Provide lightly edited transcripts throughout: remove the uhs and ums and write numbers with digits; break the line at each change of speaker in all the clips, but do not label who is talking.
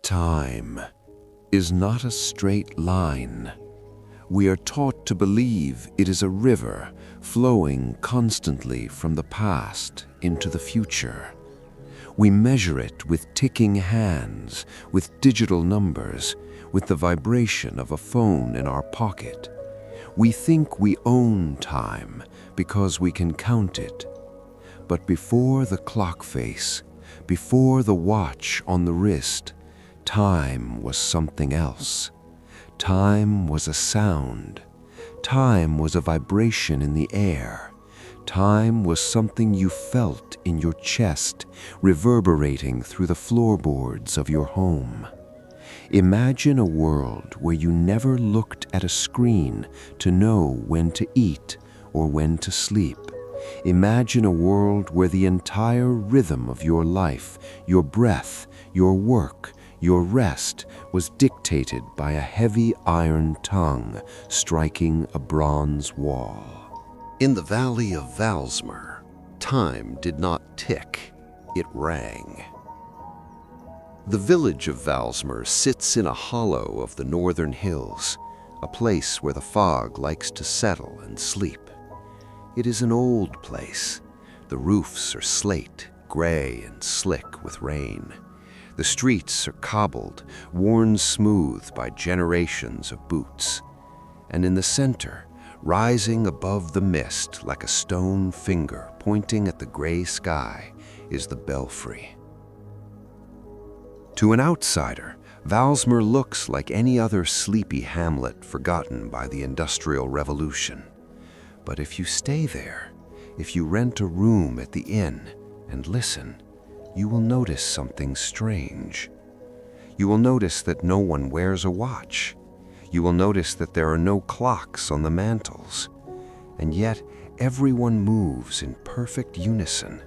Time is not a straight line. We are taught to believe it is a river flowing constantly from the past into the future. We measure it with ticking hands, with digital numbers, with the vibration of a phone in our pocket. We think we own time because we can count it. But before the clock face, before the watch on the wrist, time was something else. Time was a sound. Time was a vibration in the air. Time was something you felt in your chest, reverberating through the floorboards of your home. Imagine a world where you never looked at a screen to know when to eat or when to sleep. Imagine a world where the entire rhythm of your life, your breath, your work, your rest was dictated by a heavy iron tongue striking a bronze wall.
In the valley of Valesmer, time did not tick, it rang. The village of Valesmer sits in a hollow of the northern hills, a place where the fog likes to settle and sleep. It is an old place. The roofs are slate, gray and slick with rain. The streets are cobbled, worn smooth by generations of boots. And in the center, rising above the mist like a stone finger pointing at the gray sky, is the belfry. To an outsider, Valesmer looks like any other sleepy hamlet forgotten by the Industrial Revolution. But if you stay there, if you rent a room at the inn and listen, you will notice something strange. You will notice that no one wears a watch. You will notice that there are no clocks on the mantels. And yet, everyone moves in perfect unison.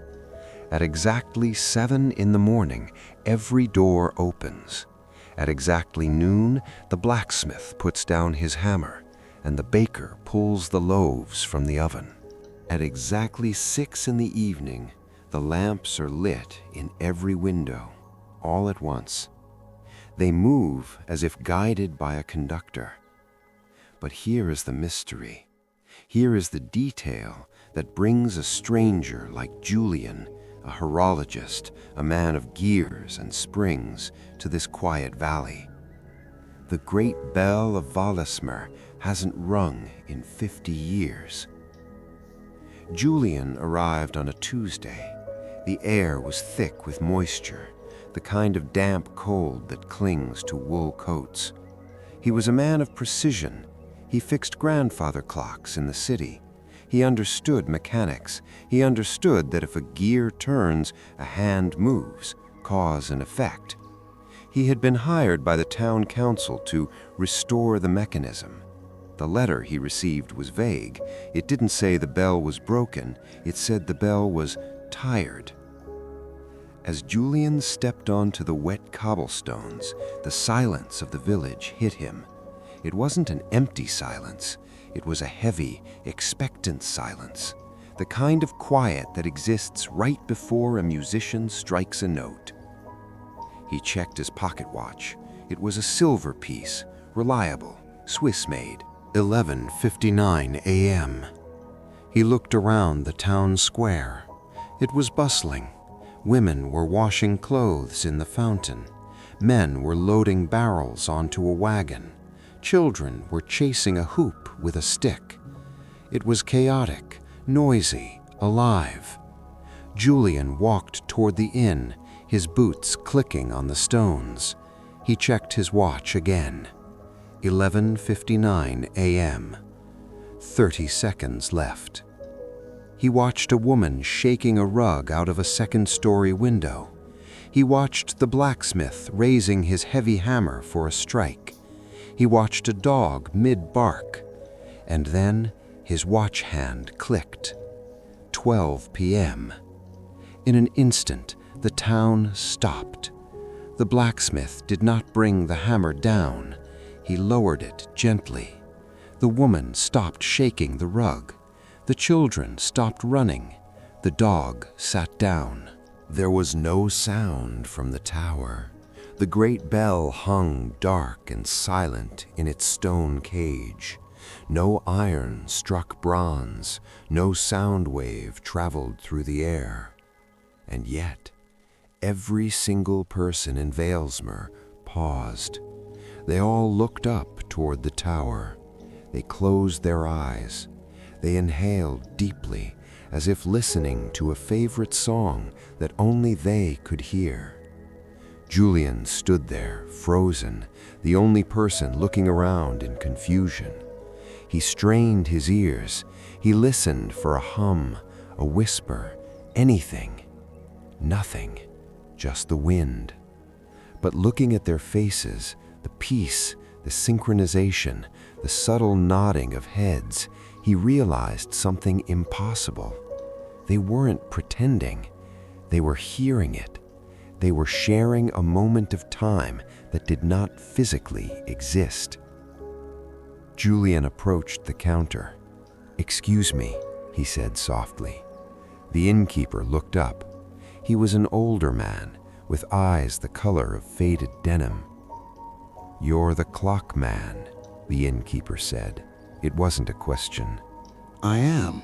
At exactly 7 in the morning, every door opens. At exactly noon, the blacksmith puts down his hammer, and the baker pulls the loaves from the oven. At exactly 6 in the evening, the lamps are lit in every window, all at once. They move as if guided by a conductor. But here is the mystery. Here is the detail that brings a stranger like Julian, a horologist, a man of gears and springs, to this quiet valley. The great bell of Valesmer hasn't rung in 50 years. Julian arrived on a Tuesday. The air was thick with moisture, the kind of damp cold that clings to wool coats. He was a man of precision. He fixed grandfather clocks in the city. He understood mechanics. He understood that if a gear turns, a hand moves, cause and effect. He had been hired by the town council to restore the mechanism. The letter he received was vague. It didn't say the bell was broken. It said the bell was tired. As Julian stepped onto the wet cobblestones, the silence of the village hit him. It wasn't an empty silence. It was a heavy, expectant silence, the kind of quiet that exists right before a musician strikes a note. He checked his pocket watch. It was a silver piece, reliable, Swiss-made. 11:59 a.m. He looked around the town square. It was bustling. Women were washing clothes in the fountain. Men were loading barrels onto a wagon. Children were chasing a hoop with a stick. It was chaotic, noisy, alive. Julian walked toward the inn, his boots clicking on the stones. He checked his watch again. 11:59 a.m. 30 seconds left. He watched a woman shaking a rug out of a second-story window. He watched the blacksmith raising his heavy hammer for a strike. He watched a dog mid-bark. And then his watch hand clicked. 12 p.m. In an instant, the town stopped. The blacksmith did not bring the hammer down. He lowered it gently. The woman stopped shaking the rug. The children stopped running. The dog sat down. There was no sound from the tower. The great bell hung dark and silent in its stone cage. No iron struck bronze, no sound wave traveled through the air. And yet, every single person in Valesmer paused. They all looked up toward the tower. They closed their eyes. They inhaled deeply, as if listening to a favorite song that only they could hear. Julian stood there, frozen, the only person looking around in confusion. He strained his ears. He listened for a hum, a whisper, anything. Nothing, just the wind. But looking at their faces, the peace, the synchronization, the subtle nodding of heads, he realized something impossible. They weren't pretending. They were hearing it. They were sharing a moment of time that did not physically exist. Julian approached the counter. "Excuse me," he said softly. The innkeeper looked up. He was an older man, with eyes the color of faded denim. "You're the clock man," the innkeeper said. It wasn't a question.
"I am,"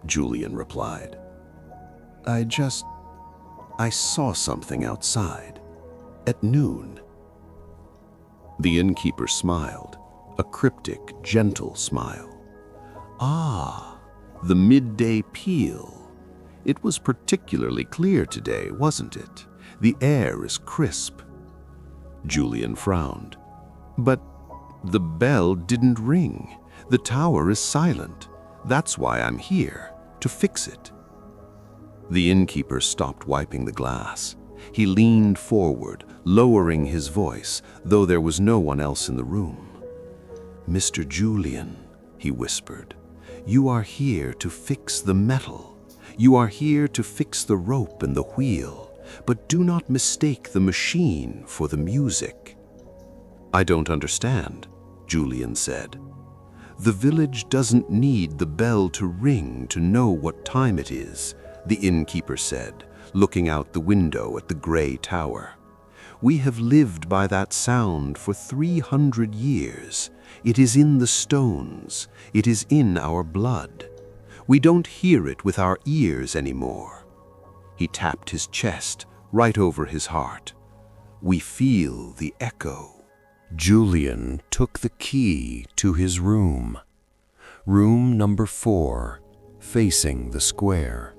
Julian replied. I saw something outside. At noon." The innkeeper smiled, a cryptic, gentle smile. "Ah, the midday peal. It was particularly clear today, wasn't it? The air is crisp." Julian frowned. "But the bell didn't ring. The tower is silent. That's why I'm here, to fix it." The innkeeper stopped wiping the glass. He leaned forward, lowering his voice, though there was no one else in the room. "Mr. Julian," he whispered, "you are here to fix the metal. You are here to fix the rope and the wheel, but do not mistake the machine for the music." "I don't understand," Julian said. "The village doesn't need the bell to ring to know what time it is," the innkeeper said, looking out the window at the gray tower. "We have lived by that sound for 300 years. It is in the stones. It is in our blood. We don't hear it with our ears anymore." He tapped his chest, right over his heart. "We feel the echo." Julian took the key to his room. Room number 4, facing the square.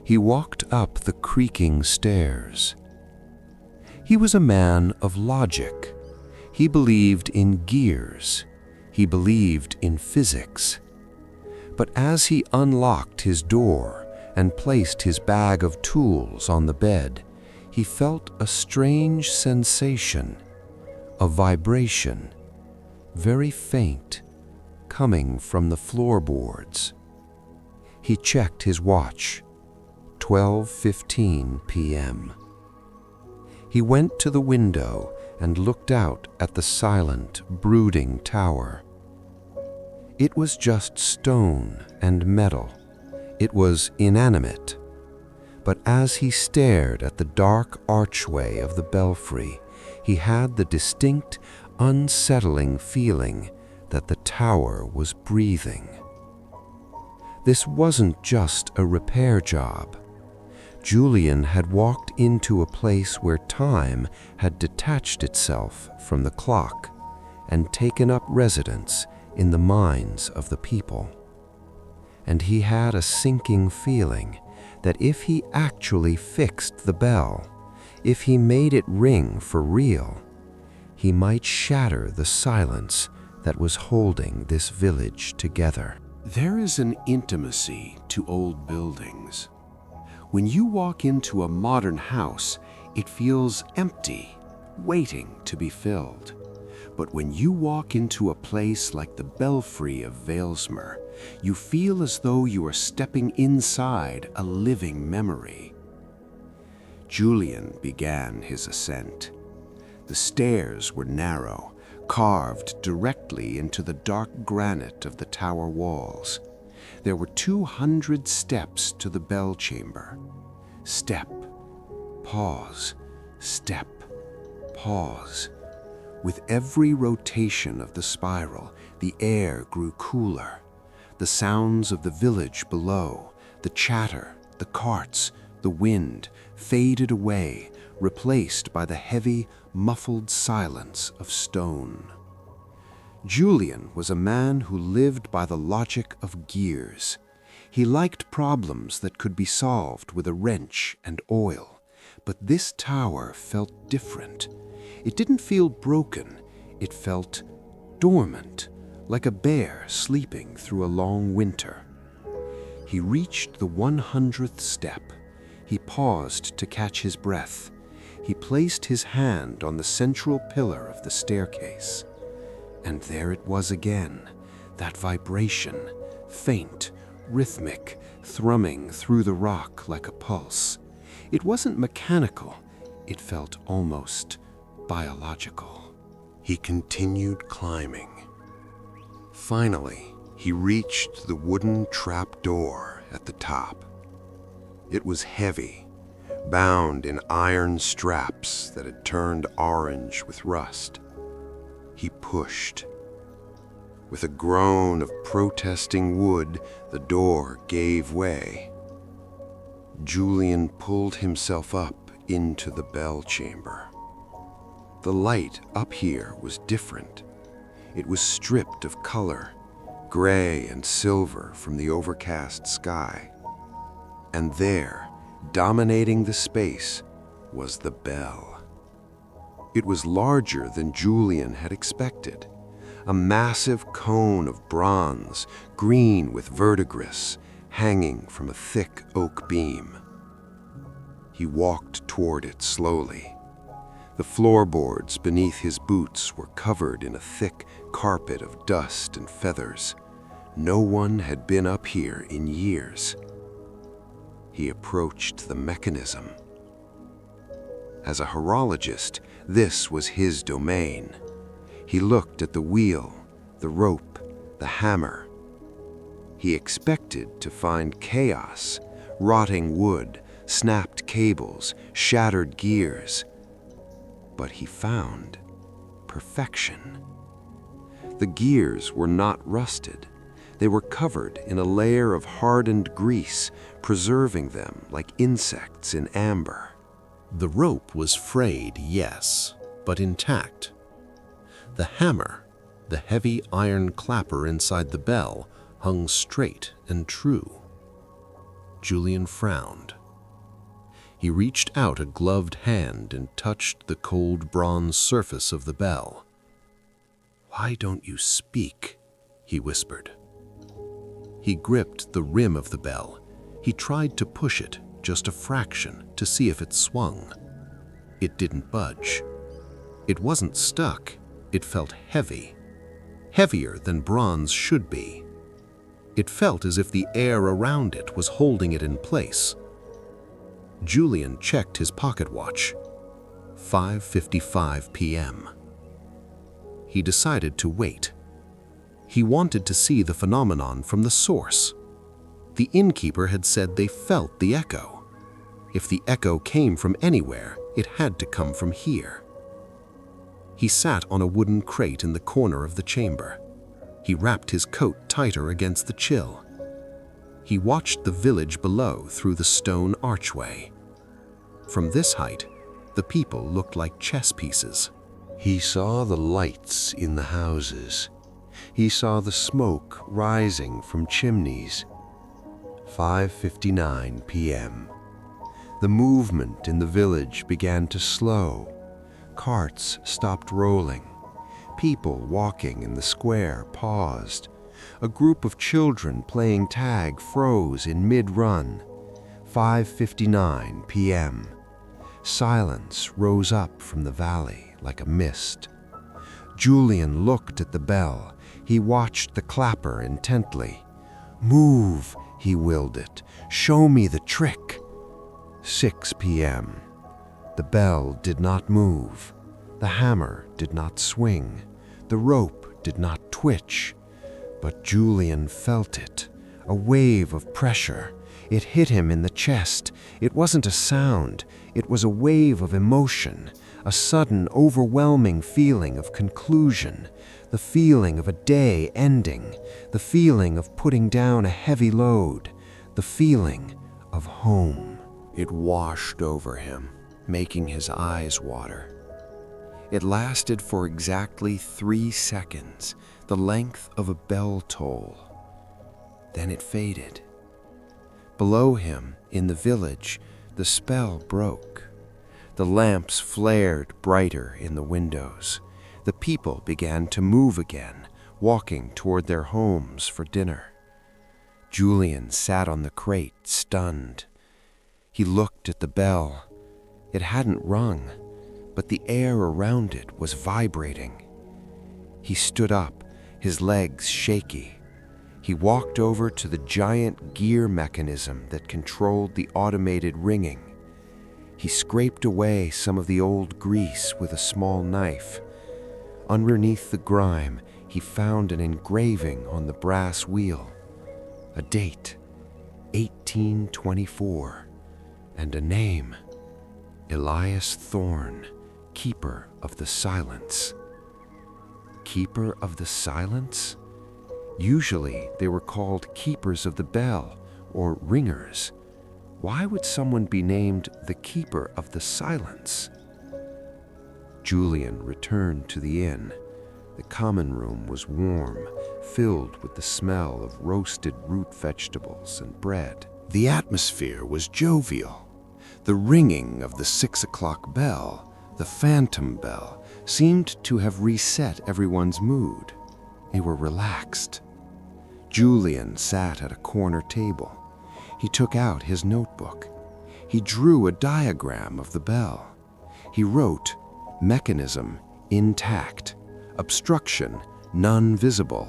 He walked up the creaking stairs. He was a man of logic. He believed in gears. He believed in physics. But as he unlocked his door and placed his bag of tools on the bed, he felt a strange sensation, a vibration, very faint, coming from the floorboards. He checked his watch. 12:15 p.m. He went to the window and looked out at the silent, brooding tower. It was just stone and metal. It was inanimate. But as he stared at the dark archway of the belfry, he had the distinct, unsettling feeling that the tower was breathing. This wasn't just a repair job. Julian had walked into a place where time had detached itself from the clock and taken up residence in the minds of the people. And he had a sinking feeling that if he actually fixed the bell, if he made it ring for real, he might shatter the silence that was holding this village together. There is an intimacy to old buildings. When you walk into a modern house, it feels empty, waiting to be filled. But when you walk into a place like the belfry of Valesmer, you feel as though you are stepping inside a living memory. Julian began his ascent. The stairs were narrow, carved directly into the dark granite of the tower walls. There were 200 steps to the bell chamber. Step, pause, step,
pause. With every rotation of the spiral, the air grew cooler. The sounds of the village below, the chatter, the carts, the wind, faded away, replaced by the heavy, muffled silence of stone. Julian was a man who lived by the logic of gears. He liked problems that could be solved with a wrench and oil, but this tower felt different. It didn't feel broken, it felt dormant, like a bear sleeping through a long winter. He reached the 100th step. He paused to catch his breath. He placed his hand on the central pillar of the staircase. And there it was again, that vibration, faint, rhythmic, thrumming through the rock like a pulse. It wasn't mechanical, it felt almost biological. He continued climbing. Finally, he reached the wooden trap door at the top. It was heavy, bound in iron straps that had turned orange with rust. He pushed. With a groan of protesting wood, the door gave way. Julian pulled himself up into the bell chamber. The light up here was different. It was stripped of color, gray and silver from the overcast sky. And there, dominating the space, was the bell. It was larger than Julian had expected. A massive cone of bronze, green with verdigris, hanging from a thick oak beam. He walked toward it slowly. The floorboards beneath his boots were covered in a thick carpet of dust and feathers. No one had been up here in years. He approached the mechanism. As a horologist, this was his domain. He looked at the wheel, the rope, the hammer. He expected to find chaos, rotting wood, snapped cables, shattered gears. But he found perfection. The gears were not rusted. They were covered in a layer of hardened grease, preserving them like insects in amber.
The rope was frayed, yes, but intact. The hammer, the heavy iron clapper inside the bell, hung straight and true. Julian frowned. He reached out a gloved hand and touched the cold bronze surface of the bell. "Why don't you speak?" he whispered. He gripped the rim of the bell. He tried to push it just a fraction to see if it swung. It didn't budge. It wasn't stuck. It felt heavy, heavier than bronze should be. It felt as if the air around it was holding it in place. Julian checked his pocket watch. 5:55 p.m. He decided to wait. He wanted to see the phenomenon from the source. The innkeeper had said they felt the echo. If the echo came from anywhere, it had to come from here. He sat on a wooden crate in the corner of the chamber. He wrapped his coat tighter against the chill. He watched the village below through the stone archway. From this height, the people looked like chess pieces.
He saw the lights in the houses. He saw the smoke rising from chimneys. 5:59 p.m. The movement in the village began to slow. Carts stopped rolling. People walking in the square paused. A group of children playing tag froze in mid-run. 5:59 p.m. Silence rose up from the valley like a mist. Julian looked at the bell. He watched the clapper intently. "Move," he willed it. "Show me the trick." 6 p.m. The bell did not move. The hammer did not swing. The rope did not twitch. But Julian felt it, a wave of pressure. It hit him in the chest. It wasn't a sound. It was a wave of emotion, a sudden, overwhelming feeling of conclusion, the feeling of a day ending, the feeling of putting down a heavy load, the feeling of home. It washed over him, making his eyes water. It lasted for exactly 3 seconds, the length of a bell toll. Then it faded. Below him, in the village, the spell broke. The lamps flared brighter in the windows. The people began to move again, walking toward their homes for dinner. Julian sat on the crate, stunned. He looked at the bell. It hadn't rung, but the air around it was vibrating. He stood up, his legs shaky. He walked over to the giant gear mechanism that controlled the automated ringing. He scraped away some of the old grease with a small knife. Underneath the grime, he found an engraving on the brass wheel. A date, 1824, and a name, Elias Thorne, Keeper of the Silence. Keeper of the Silence? Usually they were called Keepers of the Bell or Ringers. Why would someone be named the Keeper of the Silence? Julian returned to the inn. The common room was warm, filled with the smell of roasted root vegetables and bread. The atmosphere was jovial. The ringing of the 6 o'clock bell, the phantom bell, seemed to have reset everyone's mood. They were relaxed. Julian sat at a corner table. He took out his notebook. He drew a diagram of the bell. He wrote, "Mechanism intact, obstruction none visible,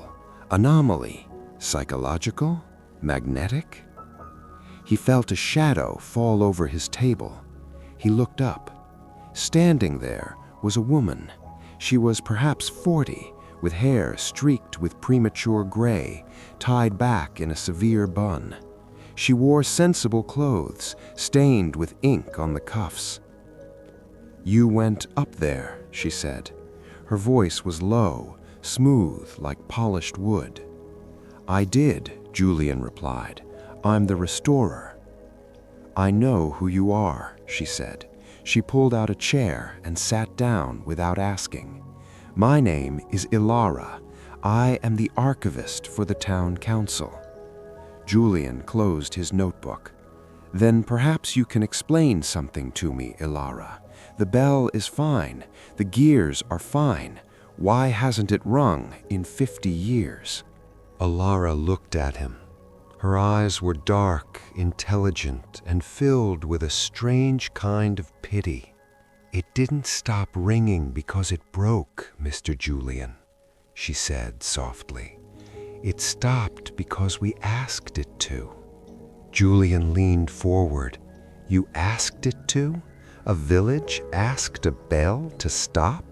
anomaly psychological, magnetic." He felt a shadow fall over his table. He looked up. Standing there was a woman. She was perhaps 40, with hair streaked with premature gray, tied back in a severe bun. She wore sensible clothes, stained with ink on the cuffs. "You went up there," she said. Her voice was low, smooth like polished wood. "I did," Julian replied. "I'm the restorer." "I know who you are," she said. She pulled out a chair and sat down without asking. "My name is Ilara. I am the archivist for the town council." Julian closed his notebook. "Then perhaps you can explain something to me, Ilara. The bell is fine. The gears are fine. Why hasn't it rung in 50 years? Ilara looked at him. Her eyes were dark, intelligent, and filled with a strange kind of pity. "It didn't stop ringing because it broke, Mr. Julian," she said softly. "It stopped because we asked it to." Julian leaned forward. "You asked it to? A village asked a bell to stop?"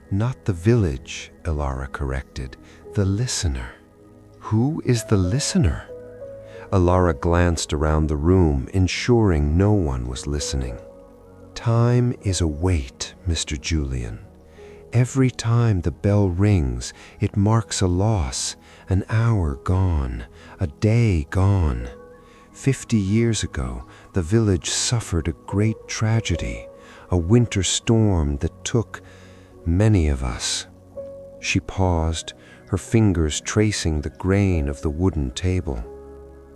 "Not the village," Ilara corrected. "The listener." "Who is the listener?" Ilara glanced around the room, ensuring no one was listening. "Time is a weight, Mr. Julian. Every time the bell rings, it marks a loss, an hour gone, a day gone. 50 years ago, the village suffered a great tragedy, a winter storm that took many of us." She paused, her fingers tracing the grain of the wooden table.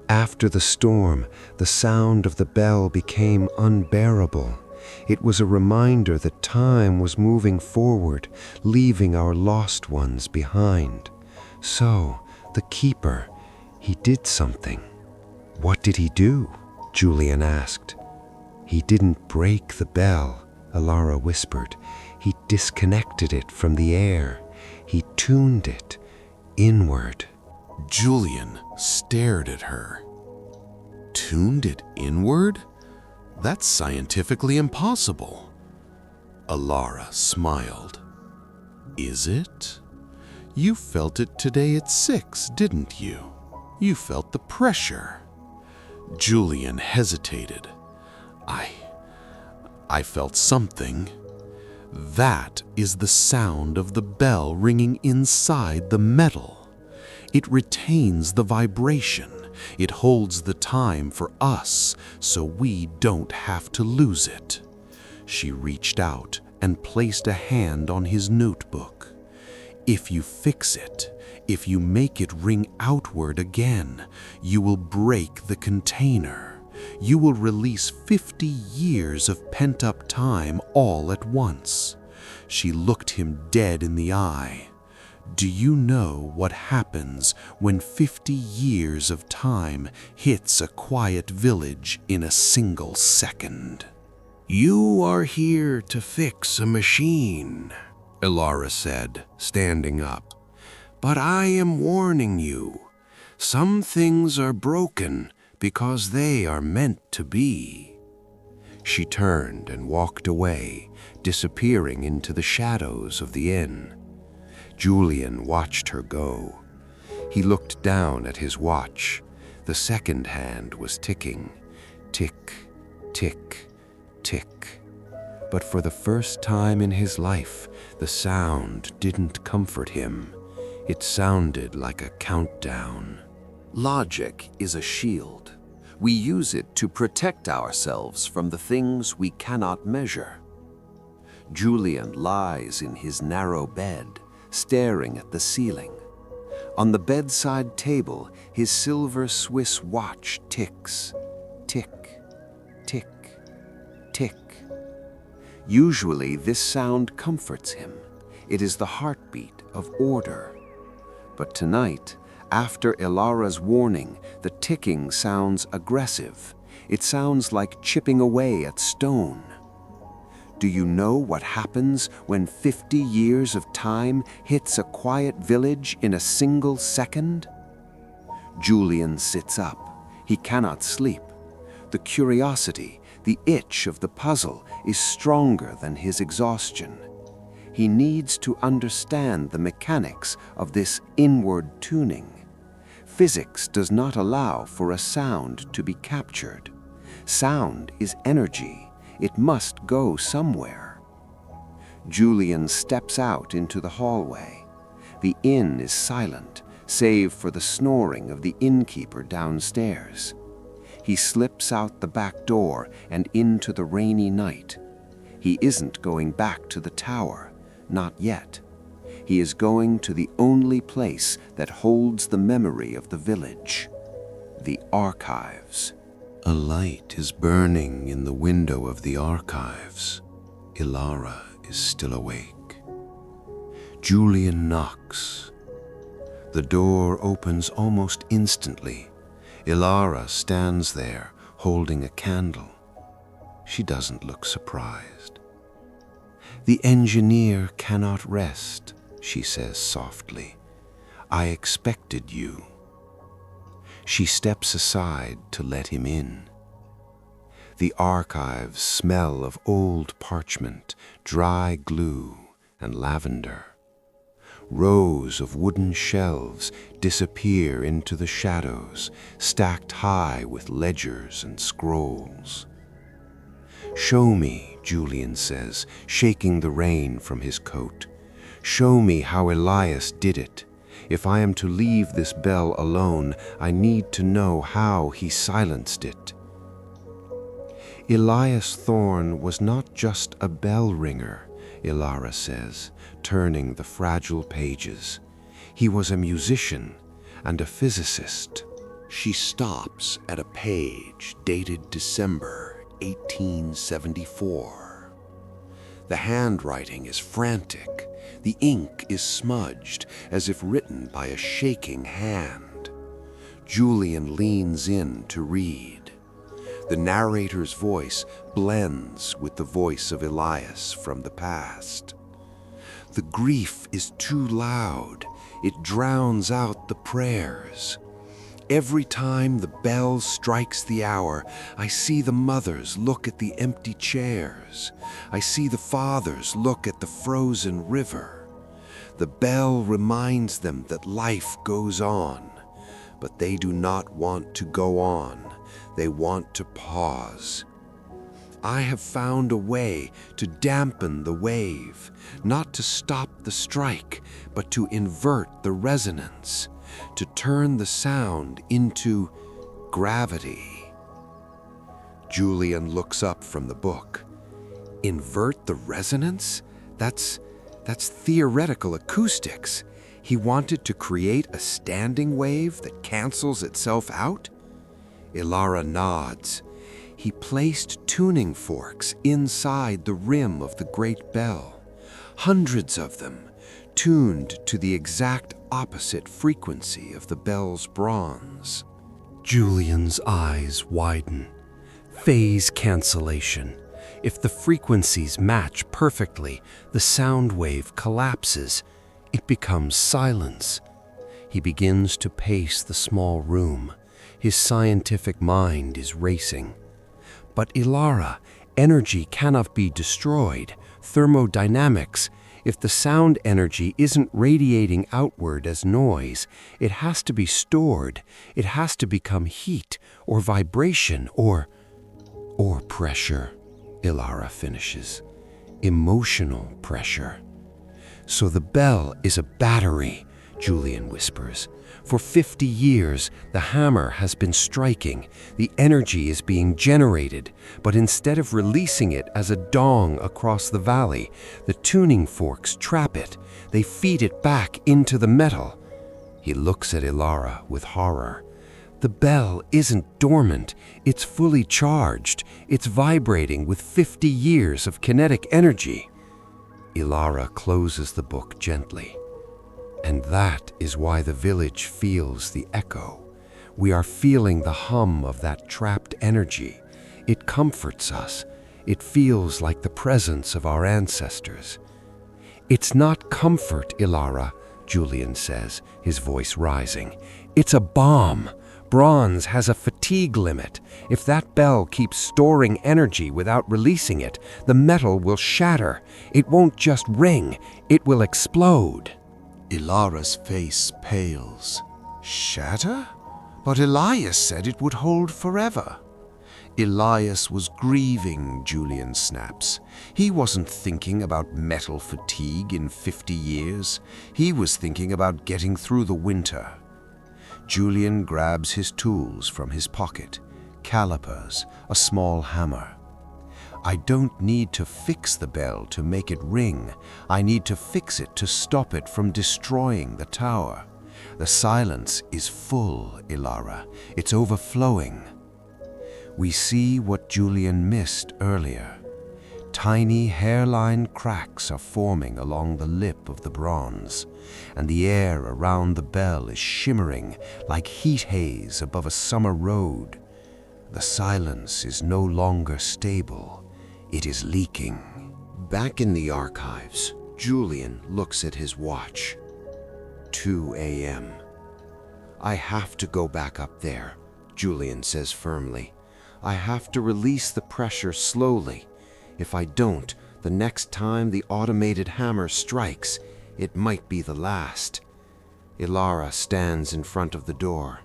"After the storm, the sound of the bell became unbearable. It was a reminder that time was moving forward, leaving our lost ones behind. So, the keeper, he did something." "What did he do?" Julian asked. "He didn't break the bell," Ilara whispered. "He disconnected it from the air. He tuned it inward."
Julian stared at her. Tuned it inward? That's scientifically impossible. Ilara smiled. Is it? You felt it today at 6, didn't you? You felt the pressure. Julian hesitated. I felt something. That is the sound of the bell ringing inside the metal. It retains the vibration. It holds the time for us, so we don't have to lose it. She reached out and placed a hand on his notebook. If you fix it, if you make it ring outward again, you will break the container. You will release 50 years of pent-up time all at once. She looked him dead in the eye. Do you know what happens when 50 years of time hits a quiet village in a single second?
"You are here to fix a machine," Ilara said, standing up. "But I am warning you. Some things are broken because they are meant to be." She turned and walked away, disappearing into the shadows of the inn. Julian watched her go. He looked down at his watch. The second hand was ticking. Tick, tick, tick. But for the first time in his life, the sound didn't comfort him. It sounded like a countdown.
Logic is a shield. We use it to protect ourselves from the things we cannot measure. Julian lies in his narrow bed, staring at the ceiling. On the bedside table, his silver Swiss watch ticks. Tick, tick, tick. Usually this sound comforts him. It is the heartbeat of order. But tonight, after Ilara's warning, the ticking sounds aggressive. It sounds like chipping away at stone. Do you know what happens when 50 years of time hits a quiet village in a single second? Julian sits up. He cannot sleep. The curiosity, the itch of the puzzle is stronger than his exhaustion. He needs to understand the mechanics of this inward tuning. Physics does not allow for a sound to be captured. Sound is energy. It must go somewhere. Julian steps out into the hallway. The inn is silent, save for the snoring of the innkeeper downstairs. He slips out the back door and into the rainy night. He isn't going back to the tower, not yet. He is going to the only place that holds the memory of the village, the archives.
A light is burning in the window of the archives. Ilara is still awake. Julian knocks. The door opens almost instantly. Ilara stands there, holding a candle. She doesn't look surprised. "The engineer cannot rest," she says softly. "I expected you." She steps aside to let him in. The archives smell of old parchment, dry glue, and lavender. Rows of wooden shelves disappear into the shadows, stacked high with ledgers and scrolls. "Show me," Julian says, shaking the rain from his coat. "Show me how Elias did it. If I am to leave this bell alone, I need to know how he silenced it." Elias Thorne was not just a bell ringer, Ilara says, turning the fragile pages. He was a musician and a physicist. She stops at a page dated December 1874. The handwriting is frantic. The ink is smudged, as if written by a shaking hand. Julian leans in to read. The narrator's voice blends with the voice of Elias from the past. The grief is too loud. It drowns out the prayers. Every time the bell strikes the hour, I see the mothers look at the empty chairs. I see the fathers look at the frozen river. The bell reminds them that life goes on, but they do not want to go on. They want to pause.
I have found a way to dampen the wave, not to stop the strike, but to invert the resonance, to turn the sound into gravity. Julian looks up from the book. Invert the resonance? That's theoretical acoustics. He wanted to create a standing wave that cancels itself out? Ilara nods. He placed tuning forks inside the rim of the great bell, hundreds of them, tuned to the exact opposite frequency of the bell's bronze. Julian's eyes widen. Phase cancellation. If the frequencies match perfectly, the sound wave collapses. It becomes silence. He begins to pace the small room. His scientific mind is racing. But Ilara, energy cannot be destroyed. Thermodynamics. If the sound energy isn't radiating outward as noise, it has to be stored. It has to become heat or vibration or pressure. Ilara finishes. Emotional pressure. So the bell is a battery, Julian whispers. For 50 years, the hammer has been striking. The energy is being generated, but instead of releasing it as a dong across the valley, the tuning forks trap it. They feed it back into the metal. He looks at Ilara with horror. The bell isn't dormant. It's fully charged. It's vibrating with 50 years of kinetic energy. Ilara closes the book gently. And that is why the village feels the echo. We are feeling the hum of that trapped energy. It comforts us. It feels like the presence of our ancestors. It's not comfort, Ilara, Julian says, his voice rising. It's a bomb. Bronze has a fatigue limit. If that bell keeps storing energy without releasing it, the metal will shatter. It won't just ring, it will explode.
Ilara's face pales. Shatter? But Elias said it would hold forever. Elias was grieving, Julian snaps. He wasn't thinking about metal fatigue in 50 years. He was thinking about getting through the winter. Julian grabs his tools from his pocket, calipers, a small hammer. I don't need to fix the bell to make it ring. I need to fix it to stop it from destroying the tower. The silence is full, Ilara. It's overflowing. We see what Julian missed earlier. Tiny hairline cracks are forming along the lip of the bronze, and the air around the bell is shimmering like heat haze above a summer road. The silence is no longer stable. It is leaking. Back in the archives, Julian looks at his watch. 2 a.m. I have to go back up there, Julian says firmly. I have to release the pressure slowly. If I don't, the next time the automated hammer strikes, it might be the last. Ilara stands in front of the door.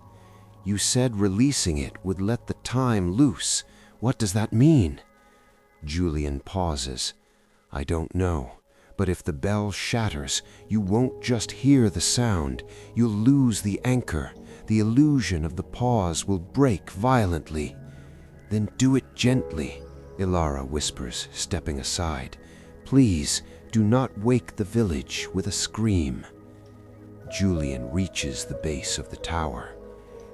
You said releasing it would let the time loose. What does that mean? Julian pauses. I don't know, but if the bell shatters, you won't just hear the sound. You'll lose the anchor. The illusion of the pause will break violently. Then do it gently, Ilara whispers, stepping aside. Please, do not wake the village with a scream. Julian reaches the base of the tower.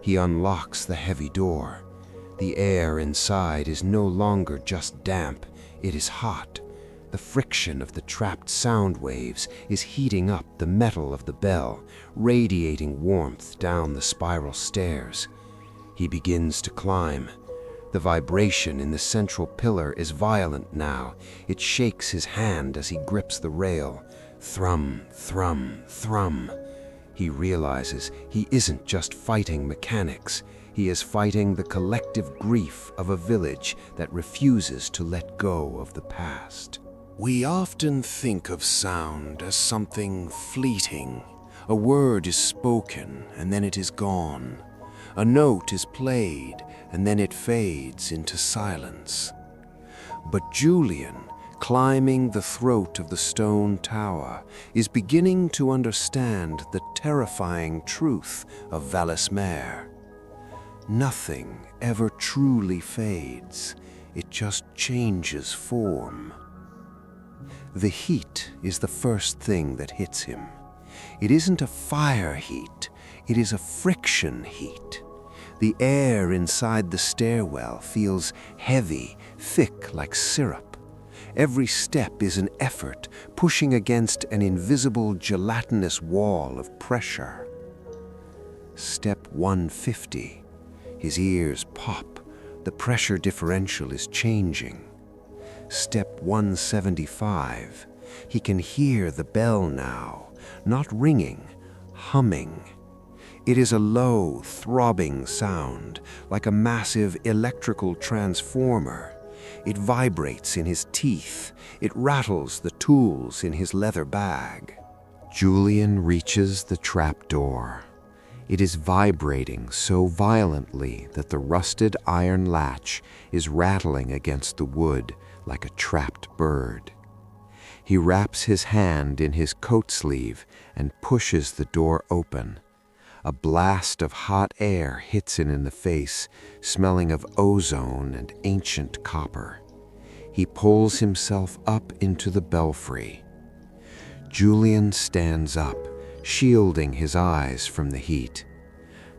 He unlocks the heavy door. The air inside is no longer just damp, it is hot. The friction of the trapped sound waves is heating up the metal of the bell, radiating warmth down the spiral stairs. He begins to climb. The vibration in the central pillar is violent now. It shakes his hand as he grips the rail. Thrum, thrum, thrum. He realizes he isn't just fighting mechanics. He is fighting the collective grief of a village that refuses to let go of the past. We often think of sound as something fleeting. A word is spoken and then it is gone. A note is played and then it fades into silence.
But Julian, climbing the throat of the stone tower, is beginning to understand the terrifying truth of Valesmer. Nothing ever truly fades, it just changes form. The heat is the first thing that hits him. It isn't a fire heat, it is a friction heat. The air inside the stairwell feels heavy, thick like syrup. Every step is an effort, pushing against an invisible gelatinous wall of pressure. Step 150. His ears pop. The pressure differential is changing. Step 175. He can hear the bell now, not ringing, humming. It is a low, throbbing sound, like a massive electrical transformer. It vibrates in his teeth. It rattles the tools in his leather bag.
Julian reaches the trap door. It is vibrating so violently that the rusted iron latch is rattling against the wood like a trapped bird. He wraps his hand in his coat sleeve and pushes the door open. A blast of hot air hits him in the face, smelling of ozone and ancient copper. He pulls himself up into the belfry. Julian stands up, shielding his eyes from the heat.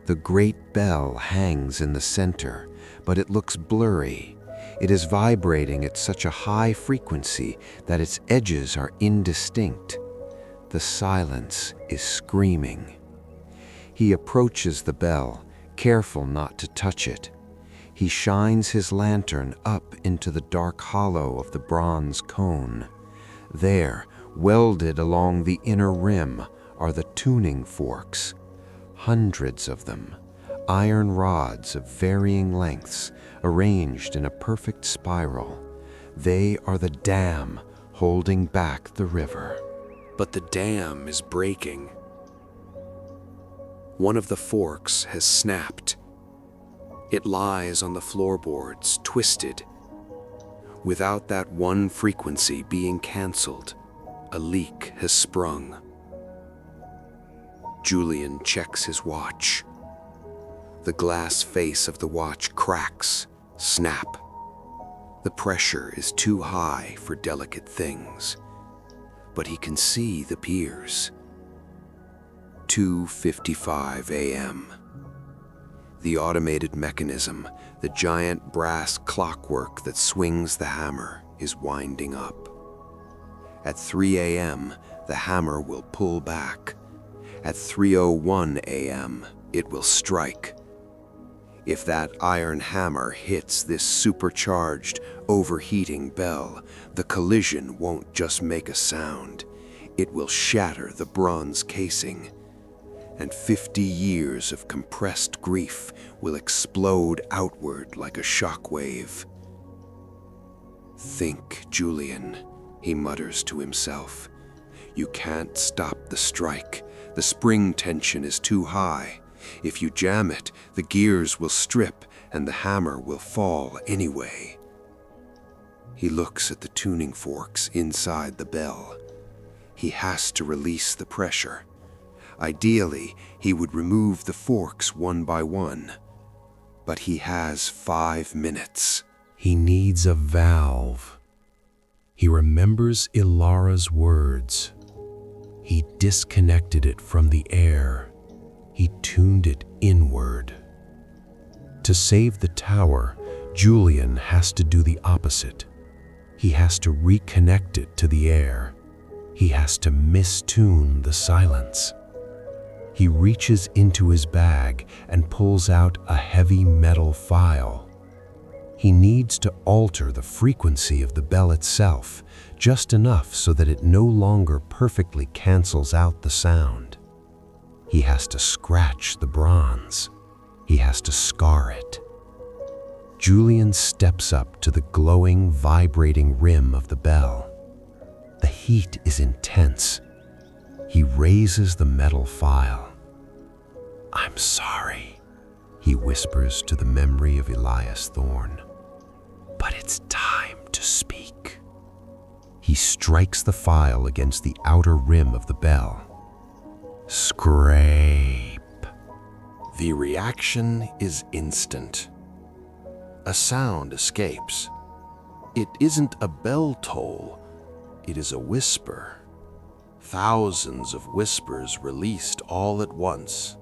The great bell hangs in the center, but it looks blurry. It is vibrating at such a high frequency that its edges are indistinct. The silence is screaming. He approaches the bell, careful not to touch it. He shines his lantern up into the dark hollow of the bronze cone. There, welded along the inner rim, are the tuning forks. Hundreds of them, iron rods of varying lengths, arranged in a perfect spiral. They are the dam holding back the river.
But the dam is breaking. One of the forks has snapped. It lies on the floorboards, twisted. Without that one frequency being cancelled, a leak has sprung. Julian checks his watch. The glass face of the watch cracks, snap. The pressure is too high for delicate things, but he can see the piers. 2:55 a.m. The automated mechanism, the giant brass clockwork that swings the hammer, is winding up. At 3 a.m., the hammer will pull back. At 3:01 a.m., it will strike. If that iron hammer hits this supercharged, overheating bell, the collision won't just make a sound. It will shatter the bronze casing. And 50 years of compressed grief will explode outward like a shockwave. "Think, Julian," he mutters to himself. "You can't stop the strike. The spring tension is too high. If you jam it, the gears will strip and the hammer will fall anyway." He looks at the tuning forks inside the bell. He has to release the pressure. Ideally, he would remove the forks one by one. But he has 5 minutes.
He needs a valve. He remembers Ilara's words. He disconnected it from the air. He tuned it inward. To save the tower, Julian has to do the opposite. He has to reconnect it to the air. He has to mistune the silence. He reaches into his bag and pulls out a heavy metal file. He needs to alter the frequency of the bell itself, just enough so that it no longer perfectly cancels out the sound. He has to scratch the bronze. He has to scar it. Julian steps up to the glowing, vibrating rim of the bell. The heat is intense. He raises the metal file. "I'm sorry," he whispers to the memory of Elias Thorne. "But it's time to to speak. He strikes the file against the outer rim of the bell. Scrape.
The reaction is instant. A sound escapes. It isn't a bell toll, it is a whisper. Thousands of whispers released all at once.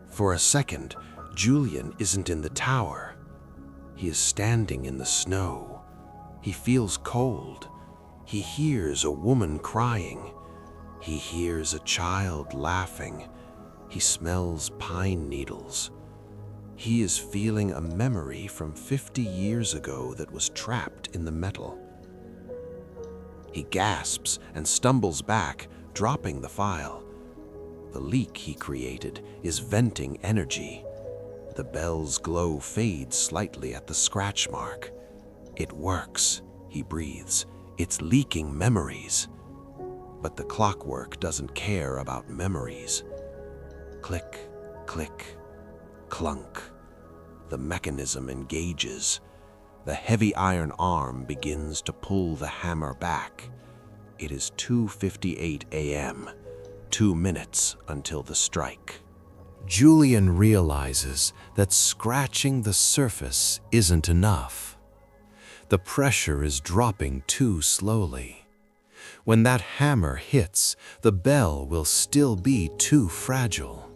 For a second, Julian isn't in the tower. He is standing in the snow. He feels cold. He hears a woman crying. He hears a child laughing. He smells pine needles. He is feeling a memory from 50 years ago that was trapped in the metal. He gasps and stumbles back, dropping the file. The leak he created is venting energy. The bell's glow fades slightly at the scratch mark. It works, he breathes. It's leaking memories. But the clockwork doesn't care about memories. Click, click, clunk. The mechanism engages. The heavy iron arm begins to pull the hammer back. It is 2:58 a.m., 2 minutes until the strike.
Julian realizes that scratching the surface isn't enough. The pressure is dropping too slowly. When that hammer hits, the bell will still be too fragile.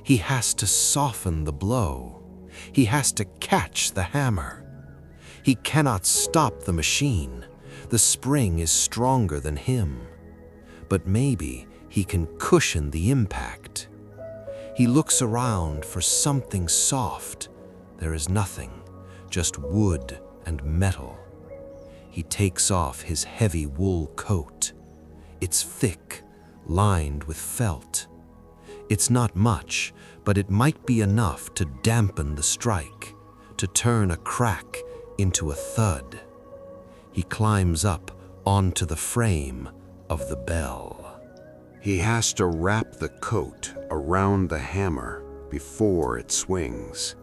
He has to soften the blow. He has to catch the hammer. He cannot stop the machine. The spring is stronger than him. But maybe he can cushion the impact. He looks around for something soft. There is nothing, just wood and metal. He takes off his heavy wool coat. It's thick, lined with felt. It's not much, but it might be enough to dampen the strike, to turn a crack into a thud. He climbs up onto the frame of the bell.
He has to wrap the coat around the hammer before it swings.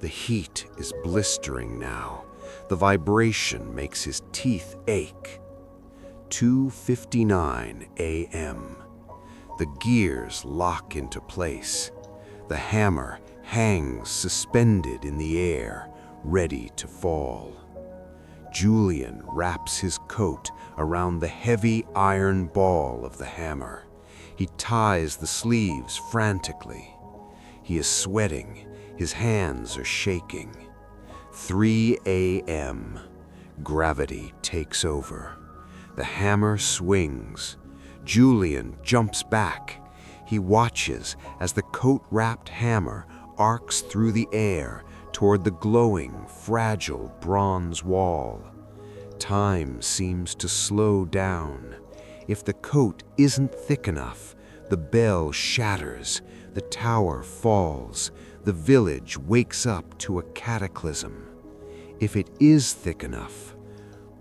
The heat is blistering now. The vibration makes his teeth ache. 2:59 a.m. The gears lock into place. The hammer hangs suspended in the air, ready to fall. Julian wraps his coat around the heavy iron ball of the hammer. He ties the sleeves frantically. He is sweating. His hands are shaking. 3 a.m. Gravity takes over. The hammer swings. Julian jumps back. He watches as the coat-wrapped hammer arcs through the air toward the glowing, fragile bronze wall. Time seems to slow down. If the coat isn't thick enough, the bell shatters, the tower falls, the village wakes up to a cataclysm. If it is thick enough,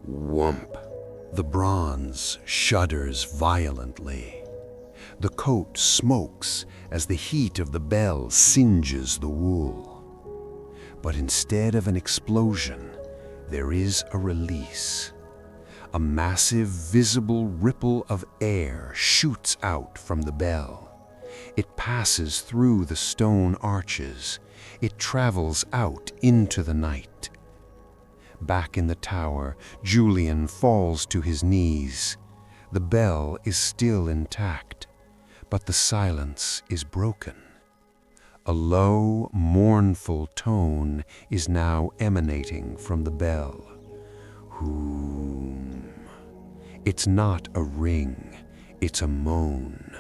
whump.
The bronze shudders violently. The coat smokes as the heat of the bell singes the wool. But instead of an explosion, there is a release. A massive, visible ripple of air shoots out from the bell. It passes through the stone arches. It travels out into the night. Back in the tower, Julian falls to his knees. The bell is still intact, but the silence is broken. A low, mournful tone is now emanating from the bell. Whoom. It's not a ring, it's a moan.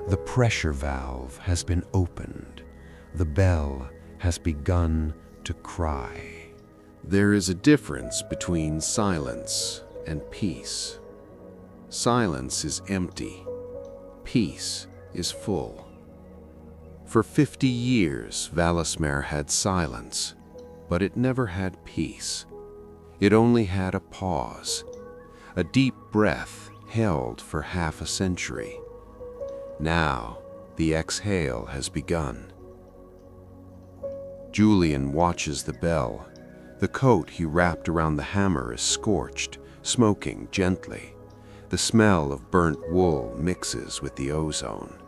The pressure valve has been opened. The bell has begun to cry.
There is a difference between silence and peace. Silence is empty. Peace is full. For 50 years, Valesmer had silence, but it never had peace. It only had a pause, a deep breath held for half a century. Now, the exhale has begun.
Julian watches the bell. The coat he wrapped around the hammer is scorched, smoking gently. The smell of burnt wool mixes with the ozone.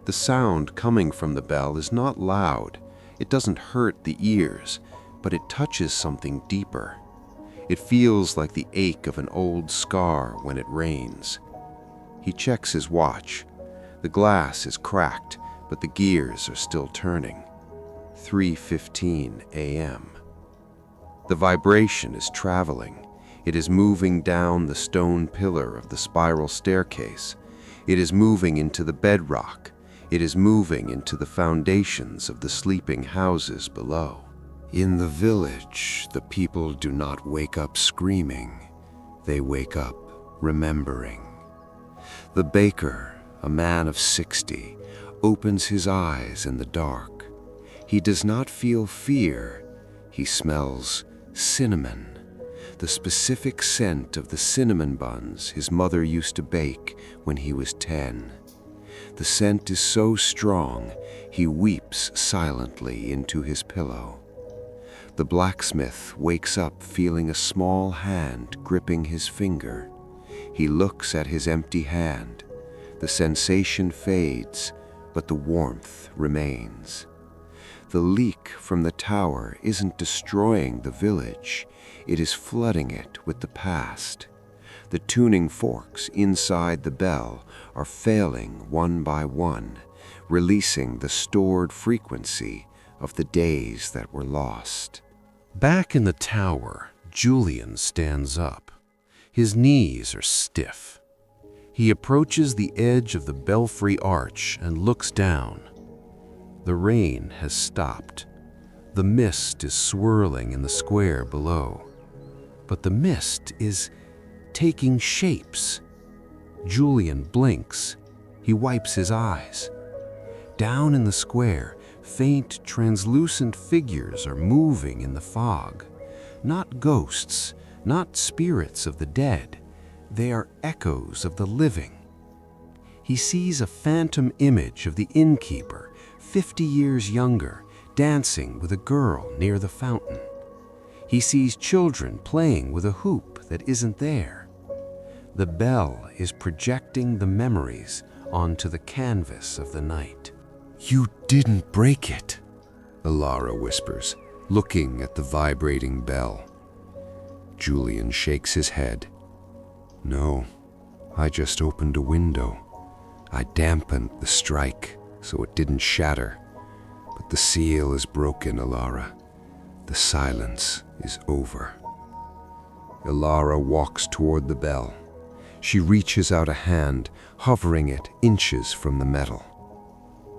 The sound coming from the bell is not loud. It doesn't hurt the ears, but it touches something deeper. It feels like the ache of an old scar when it rains. He checks his watch. The glass is cracked, but the gears are still turning. 3:15 a.m. The vibration is traveling. It is moving down the stone pillar of the spiral staircase. It is moving into the bedrock. It is moving into the foundations of the sleeping houses below. In the village, the people do not wake up screaming. They wake up remembering. The baker, a man of 60, opens his eyes in the dark. He does not feel fear. He smells cinnamon, the specific scent of the cinnamon buns his mother used to bake when he was 10. The scent is so strong, he weeps silently into his pillow. The blacksmith wakes up feeling a small hand gripping his finger. He looks at his empty hand. The sensation fades, but the warmth remains. The leak from the tower isn't destroying the village. It is flooding it with the past. The tuning forks inside the bell are failing one by one, releasing the stored frequency of the days that were lost.
Back in the tower, Julian stands up. His knees are stiff. He approaches the edge of the belfry arch and looks down. The rain has stopped. The mist is swirling in the square below. But the mist is taking shapes. Julian blinks. He wipes his eyes. Down in the square, faint, translucent figures are moving in the fog. Not ghosts, not spirits of the dead. They are echoes of the living. He sees a phantom image of the innkeeper, 50 years younger, dancing with a girl near the fountain. He sees children playing with a hoop that isn't there. The bell is projecting the memories onto the canvas of the night.
"You didn't break it," Alara whispers, looking at the vibrating bell. Julian shakes his head. "No, I just opened a window. I dampened the strike so it didn't shatter. But the seal is broken, Alara. The silence is over." Alara walks toward the bell. She reaches out a hand, hovering it inches from the metal.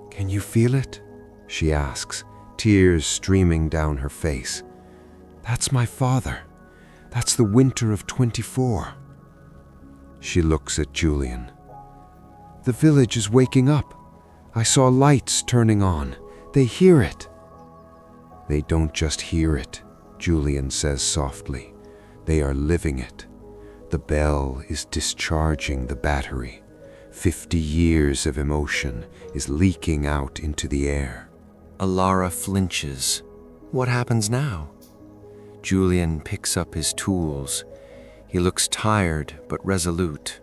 "Can you feel it?" she asks, tears streaming down her face. "That's my father. That's the winter of 24. She looks at Julian. "The village is waking up. I saw lights turning on. They hear it." "They don't just hear it," Julian says softly. "They are living it. The bell is discharging the battery. 50 years of emotion is leaking out into the air."
Alara flinches. What happens now? Julian picks up his tools. He looks tired but resolute.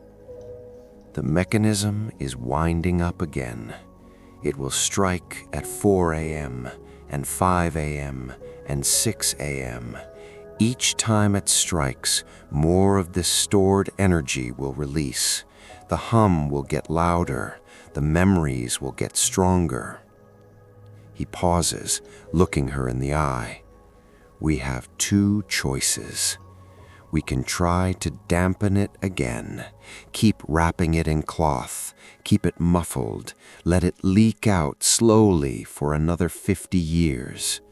The mechanism is winding up again. It will strike at 4 a.m. and 5 a.m. and 6 a.m. Each time it strikes, more of this stored energy will release. The hum will get louder. The memories will get stronger. He pauses, looking her in the eye. We have two choices. We can try to dampen it again. Keep wrapping it in cloth. Keep it muffled. Let it leak out slowly for another 50 years.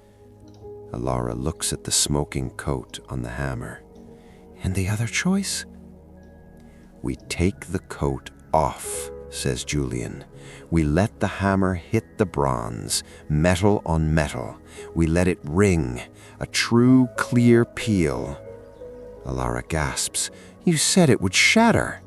Alara looks at the smoking coat on the hammer. And the other choice? We take the coat off, says Julian. We let the hammer hit the bronze, metal on metal. We let it ring, a true clear peal. Alara gasps. You said it would shatter.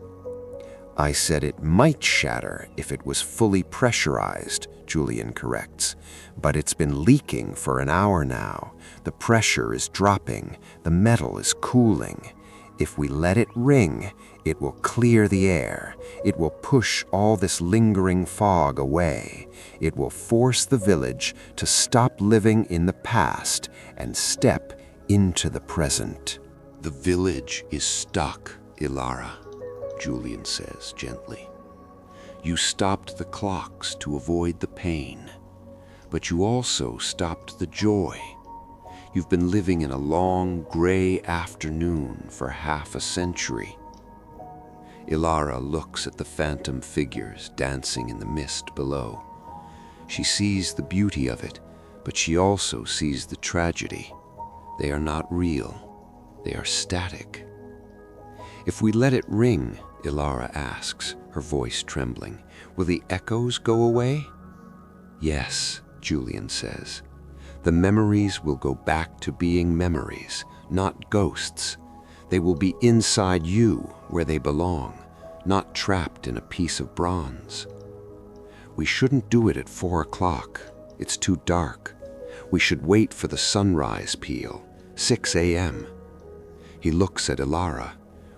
I said it might shatter if it was fully pressurized, Julian corrects. But it's been leaking for an hour now. The pressure is dropping. The metal is cooling. If we let it ring, it will clear the air. It will push all this lingering fog away. It will force the village to stop living in the past and step into the present.
The village is stuck, Ilara, Julian says gently. You stopped the clocks to avoid the pain, but you also stopped the joy. You've been living in a long, gray afternoon for half a century. Ilara looks at the phantom figures dancing in the mist below. She sees the beauty of it, but she also sees the tragedy. They are not real. They are static. If we let it ring, Ilara asks, her voice trembling, will the echoes go away? Yes, Julian says. The memories will go back to being memories, not ghosts. They will be inside you where they belong, not trapped in a piece of bronze. We shouldn't do it at 4 o'clock. It's too dark. We should wait for the sunrise peal, 6 a.m. He looks at Ilara.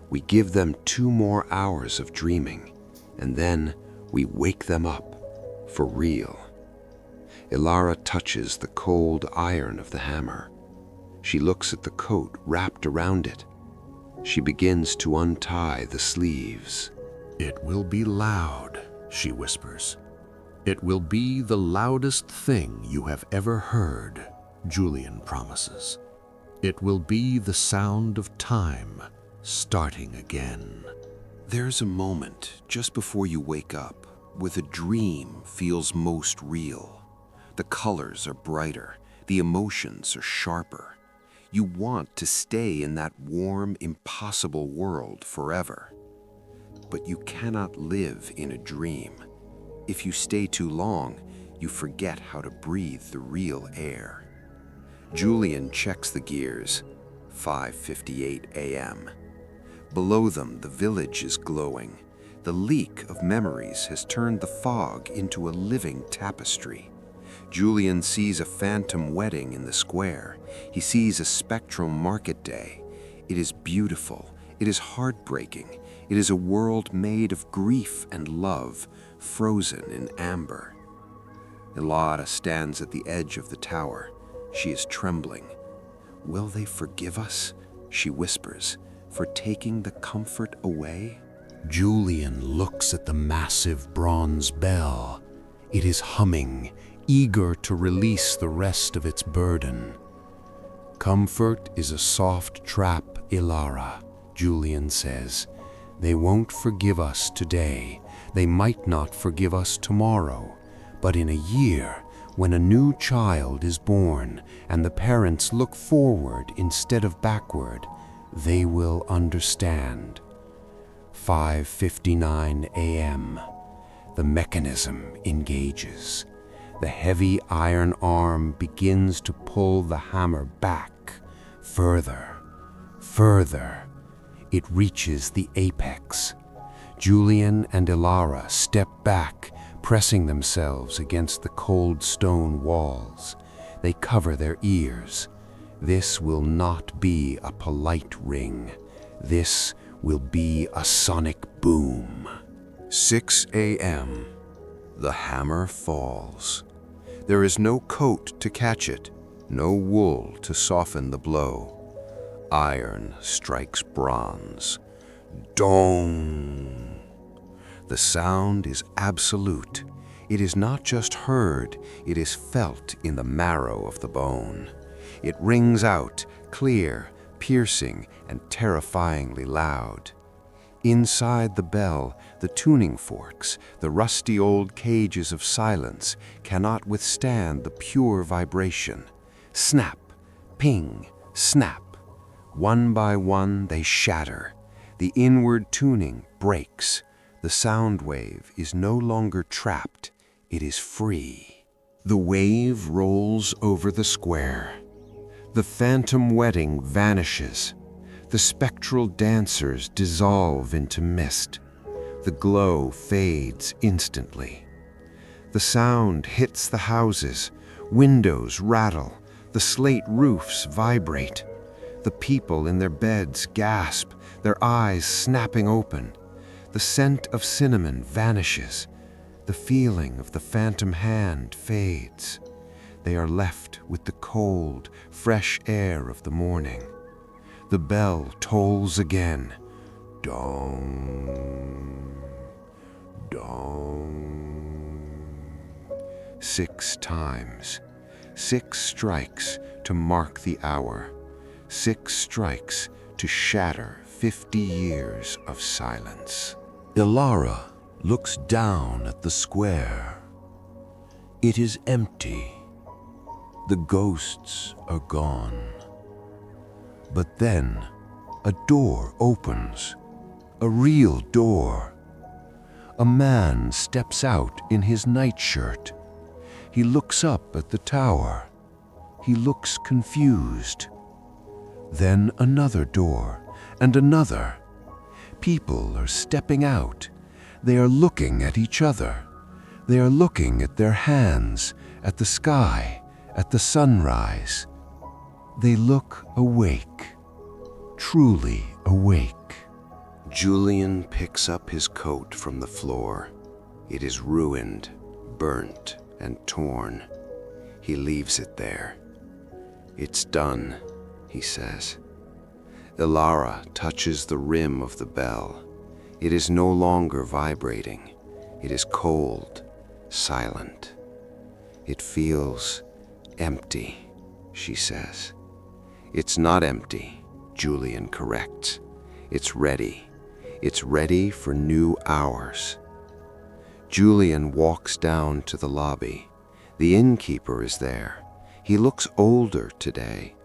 We give them 2 more hours of dreaming, and then we wake them up for real. Ilara touches the cold iron of the hammer. She looks at the coat wrapped around it. She begins to untie the sleeves.
It will be loud, she whispers. It will be the loudest thing you have ever heard, Julian promises. It will be the sound of time starting again.
There's a moment just before you wake up where the dream feels most real. The colors are brighter, the emotions are sharper. You want to stay in that warm, impossible world forever. But you cannot live in a dream. If you stay too long, you forget how to breathe the real air. Julian checks the gears, 5:58 a.m. Below them, the village is glowing. The leak of memories has turned the fog into a living tapestry. Julian sees a phantom wedding in the square. He sees a spectral market day. It is beautiful. It is heartbreaking. It is a world made of grief and love, frozen in amber. Ilara stands at the edge of the tower. She is trembling. Will they forgive us, she whispers, for taking the comfort away?
Julian looks at the massive bronze bell. It is humming, eager to release the rest of its burden. Comfort is a soft trap, Ilara, Julian says. They won't forgive us today. They might not forgive us tomorrow. But in a year, when a new child is born and the parents look forward instead of backward, they will understand. 5:59 a.m. The mechanism engages. The heavy iron arm begins to pull the hammer back, further, further. It reaches the apex. Julian and Ilara step back, pressing themselves against the cold stone walls. They cover their ears. This will not be a polite ring. This will be a sonic boom.
6 a.m. The hammer falls. There is no coat to catch it, no wool to soften the blow. Iron strikes bronze. Dong! The sound is absolute. It is not just heard, it is felt in the marrow of the bone. It rings out, clear, piercing, and terrifyingly loud. Inside the bell, the tuning forks, the rusty old cages of silence, cannot withstand the pure vibration. Snap, ping, snap. One by one, they shatter. The inward tuning breaks. The sound wave is no longer trapped. It is free. The wave rolls over the square. The phantom wedding vanishes. The spectral dancers dissolve into mist. The glow fades instantly.
The sound hits the houses, windows rattle, the slate roofs vibrate. The people in their beds gasp, their eyes snapping open. The scent of cinnamon vanishes. The feeling of the phantom hand fades. They are left with the cold, fresh air of the morning. The bell tolls again. Dong, dong. 6 times. 6 strikes to mark the hour. 6 strikes to shatter 50 years of silence.
Ilara looks down at the square. It is empty. The ghosts are gone. But then a door opens, a real door. A man steps out in his nightshirt. He looks up at the tower. He looks confused. Then another door, and another. People are stepping out. They are looking at each other. They are looking at their hands, at the sky, at the sunrise. They look awake, truly awake.
Julian picks up his coat from the floor. It is ruined, burnt, and torn. He leaves it there. "It's done," he says. Ilara touches the rim of the bell. It is no longer vibrating. It is cold, silent. "It feels empty," she says. "It's not empty," Julian corrects. "It's ready. It's ready for new hours." Julian walks down to the lobby. The innkeeper is there. He looks older today.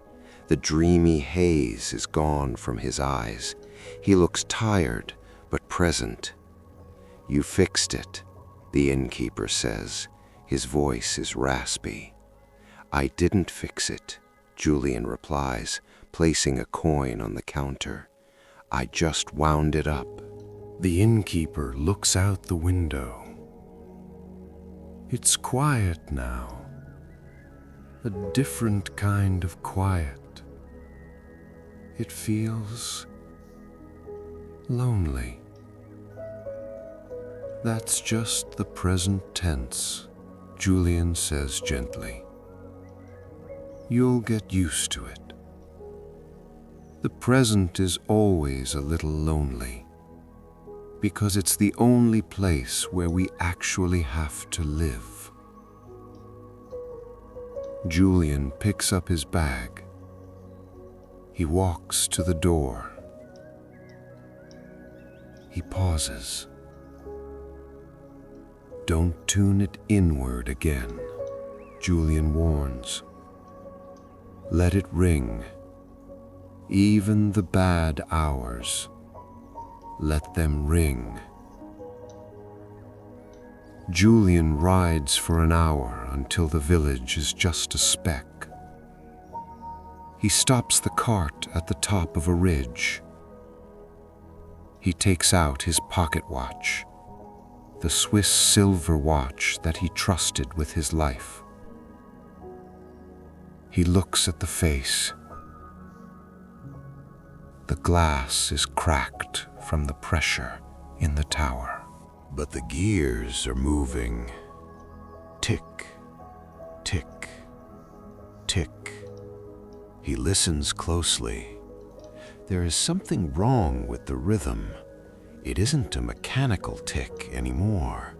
The dreamy haze is gone from his eyes. He looks tired, but present. "You fixed it," the innkeeper says. His voice is raspy. "I didn't fix it," Julian replies, placing a coin on the counter. "I just wound it up."
The innkeeper looks out the window. It's quiet now. A different kind of quiet. It feels lonely. "That's just the present tense," Julian says gently. "You'll get used to it. The present is always a little lonely, because it's the only place where we actually have to live." Julian picks up his bag. He walks to the door. He pauses. "Don't tune it inward again," Julian warns. "Let it ring. Even the bad hours. Let them ring." Julian rides for an hour until the village is just a speck. He stops the cart at the top of a ridge. He takes out his pocket watch, the Swiss silver watch that he trusted with his life. He looks at the face. The glass is cracked from the pressure in the tower. But the gears are moving. Tick, tick, tick. He listens closely. There is something wrong with the rhythm. It isn't a mechanical tick anymore.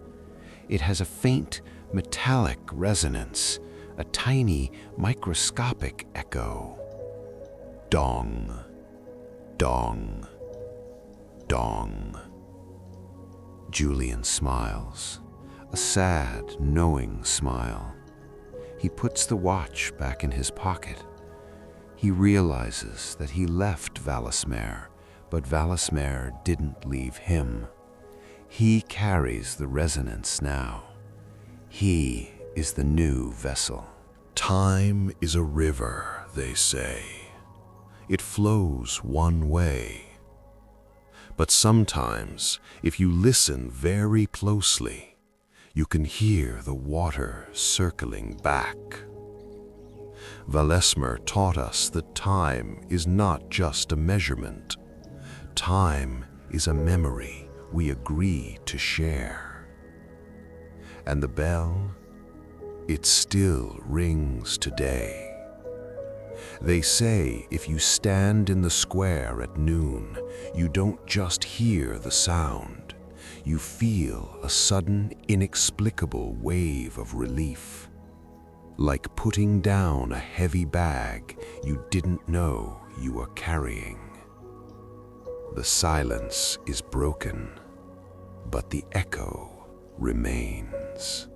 It has a faint metallic resonance, a tiny microscopic echo. Dong, dong, dong. Julian smiles, a sad, knowing smile. He puts the watch back in his pocket. He realizes that he left Valesmer, but Valesmer didn't leave him. He carries the resonance now. He is the new vessel. Time is a river, they say. It flows one way. But sometimes, if you listen very closely,
You can hear the water circling back. Valesmer taught us that time is not just a measurement. Time is a memory we agree to share. And the bell, it still rings today. They say if you stand in the square at noon, you don't just hear the sound. You feel a sudden, inexplicable wave of relief. Like putting down a heavy bag you didn't know you were carrying. The silence is broken, but the echo remains.